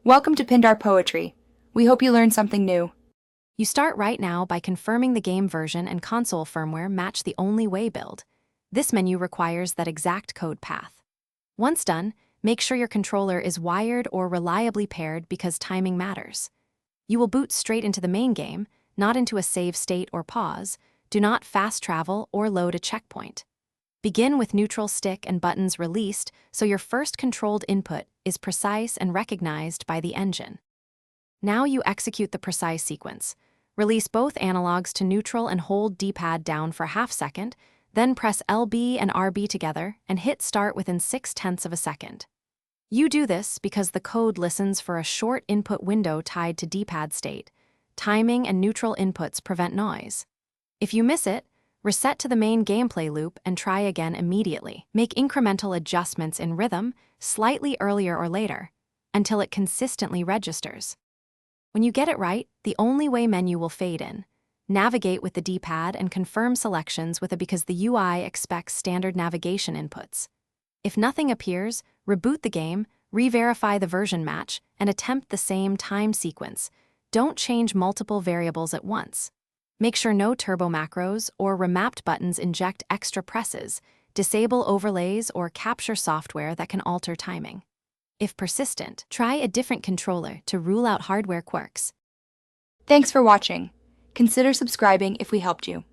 Welcome to Pindar Poetry. We hope you learned something new. You start right now by confirming the game version and console firmware match the only way build. This menu requires that exact code path. Once done, make sure your controller is wired or reliably paired because timing matters. You will boot straight into the main game, not into a save state or pause. Do not fast travel or load a checkpoint. Begin with neutral stick and buttons released so your first controlled input is precise and recognized by the engine. Now you execute the precise sequence. Release both analogs to neutral and hold D-pad down for half second, then press LB and RB together and hit start within 0.6 of a second. You do this because the code listens for a short input window tied to D-pad state. Timing and neutral inputs prevent noise. If you miss it, reset to the main gameplay loop and try again immediately. Make incremental adjustments in rhythm, slightly earlier or later, until it consistently registers. When you get it right, the only way menu will fade in. Navigate with the D-pad and confirm selections with a because the UI expects standard navigation inputs. If nothing appears, reboot the game, re-verify the version match, and attempt the same time sequence. Don't change multiple variables at once. Make sure no turbo macros or remapped buttons inject extra presses, disable overlays, or capture software that can alter timing. If persistent, try a different controller to rule out hardware quirks. Thanks for watching. Consider subscribing if we helped you.